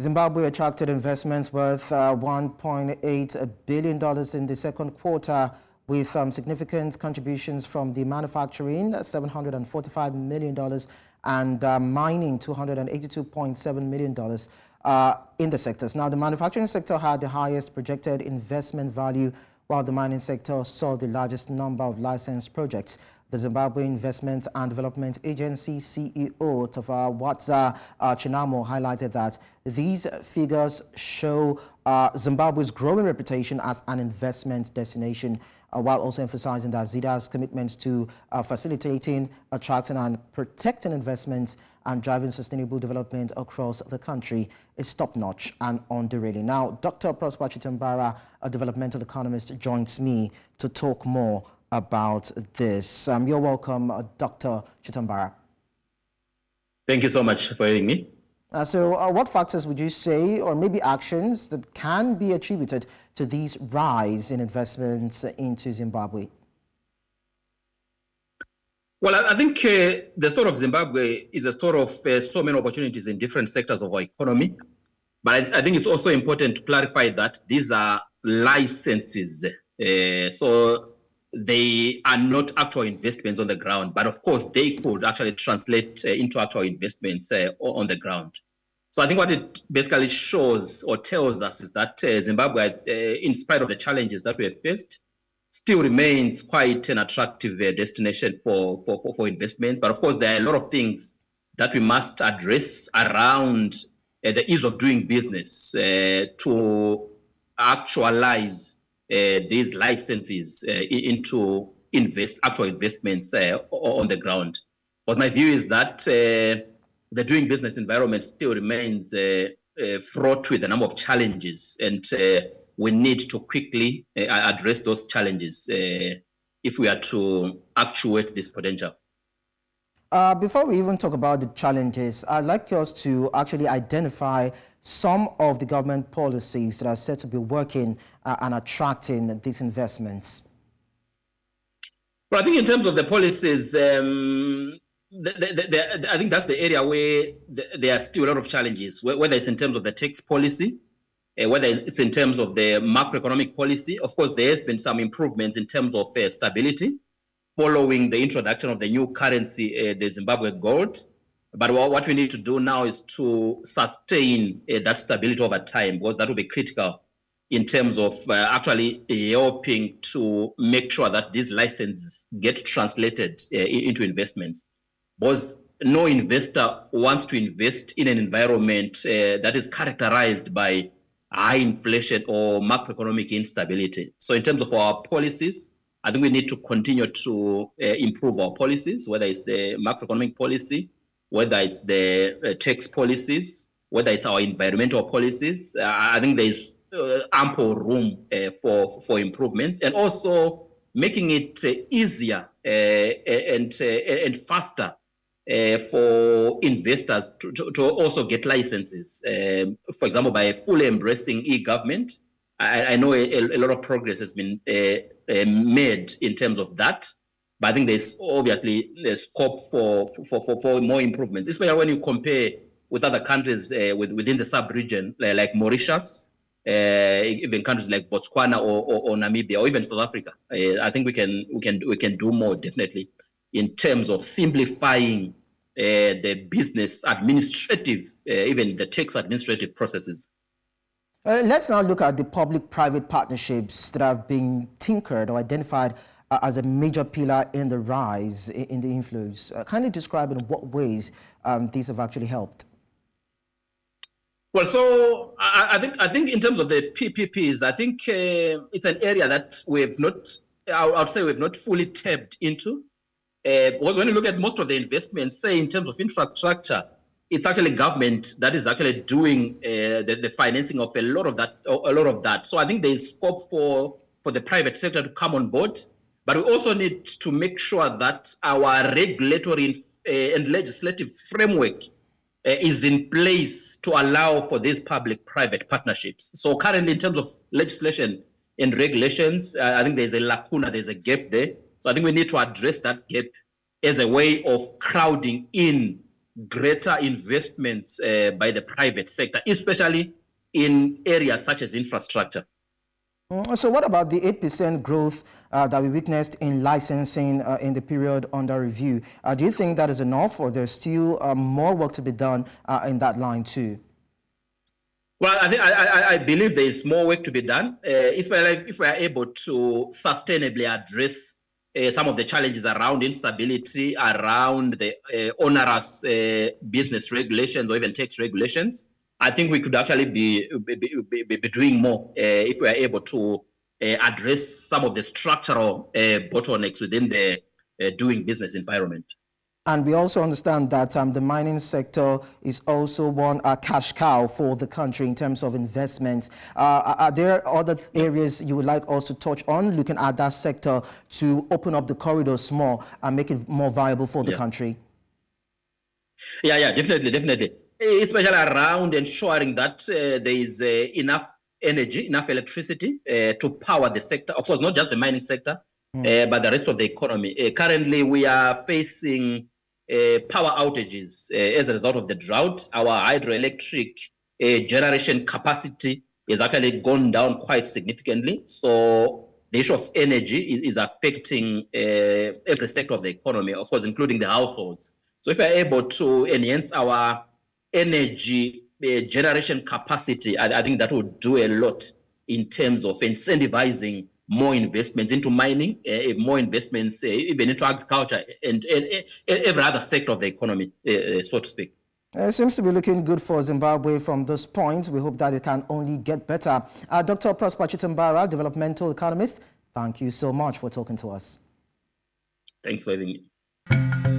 Zimbabwe attracted investments worth $1.8 billion in the second quarter, with significant contributions from the manufacturing, $745 million, and mining, $282.7 million in the sectors. Now, the manufacturing sector had the highest projected investment value, while the mining sector saw the largest number of licensed projects. The Zimbabwe Investment and Development Agency CEO Tafawatsa Chinamo highlighted that these figures show Zimbabwe's growing reputation as an investment destination, while also emphasizing that ZIDA's commitment to facilitating, attracting and protecting investments and driving sustainable development across the country is top-notch and underrated. Now, Dr. Prosper Chitambara, a developmental economist, joins me to talk more about this. You're welcome, Dr. Chitambara. Thank you so much for having me. So what factors would you say, or maybe actions, that can be attributed to this rise in investments into Zimbabwe? Well, I think the story of Zimbabwe is a story of so many opportunities in different sectors of our economy. But I think it's also important to clarify that these are licenses. So they are not actual investments on the ground, but of course they could actually translate into actual investments on the ground. So I think what it basically shows or tells us is that Zimbabwe, in spite of the challenges that we have faced, still remains quite an attractive destination for investments. But of course, there are a lot of things that we must address around the ease of doing business to actualize these licenses into actual investments on the ground. But my view is that the doing business environment still remains fraught with a number of challenges, and we need to quickly address those challenges if we are to actuate this potential. Before we even talk about the challenges, I'd like us to actually identify some of the government policies that are said to be working and attracting these investments. Well, I think in terms of the policies, I think that's the area where there are still a lot of challenges, whether it's in terms of the tax policy, whether it's in terms of the macroeconomic policy. Of course, there has been some improvements in terms of stability following the introduction of the new currency, the Zimbabwe gold. But what we need to do now is to sustain that stability over time, because that will be critical in terms of actually helping to make sure that these licenses get translated into investments. Because no investor wants to invest in an environment that is characterized by high inflation or macroeconomic instability. So in terms of our policies, I think we need to continue to improve our policies, whether it's the macroeconomic policy, whether it's the tax policies, whether it's our environmental policies. I think there's ample room for improvements, and also making it easier and faster for investors to also get licenses. For example, by fully embracing e-government, I know a lot of progress has been made in terms of that. But I think there's obviously a scope for more improvements, especially when you compare with other countries within the sub-region, like Mauritius, even countries like Botswana or Namibia, or even South Africa. I think we can do more, definitely, in terms of simplifying the business administrative, even the tax administrative processes. Let's now look at the public-private partnerships that have been tinkered or identified as a major pillar in the rise in the inflows. Kindly describe in what ways these have actually helped. Well, so I think in terms of the PPPs, I think it's an area that we've not, I would say we've not fully tapped into. Because when you look at most of the investments, say in terms of infrastructure, it's actually government that is actually doing the financing of a lot of that. So I think there is scope for the private sector to come on board. But we also need to make sure that our regulatory and legislative framework is in place to allow for these public-private partnerships. So currently, in terms of legislation and regulations, I think there's a lacuna, there's a gap there. So I think we need to address that gap as a way of crowding in greater investments by the private sector, especially in areas such as infrastructure. So what about the 8% growth that we witnessed in licensing in the period under review? Do you think that is enough, or there's still more work to be done in that line too? Well, I believe there is more work to be done. If we are able to sustainably address some of the challenges around instability, around the onerous business regulations or even tax regulations, I think we could actually be doing more if we are able to address some of the structural bottlenecks within the doing business environment. And we also understand that the mining sector is also one cash cow for the country in terms of investment. Are there other areas you would like us to touch on, looking at that sector to open up the corridors more and make it more viable for the country? Yeah, definitely. Especially around ensuring that there is enough energy, enough electricity to power the sector. Of course, not just the mining sector, but the rest of the economy. Currently, we are facing power outages as a result of the drought. Our hydroelectric generation capacity has actually gone down quite significantly. So the issue of energy is affecting every sector of the economy, of course, including the households. So if we're able to enhance our energy generation capacity, I think that would do a lot in terms of incentivizing more investments into mining, more investments even into agriculture and every other sector of the economy, so to speak. It seems to be looking good for Zimbabwe from this point. We hope that it can only get better. Dr. Prosper Chitambara, developmental economist, thank you so much for talking to us. Thanks for having me.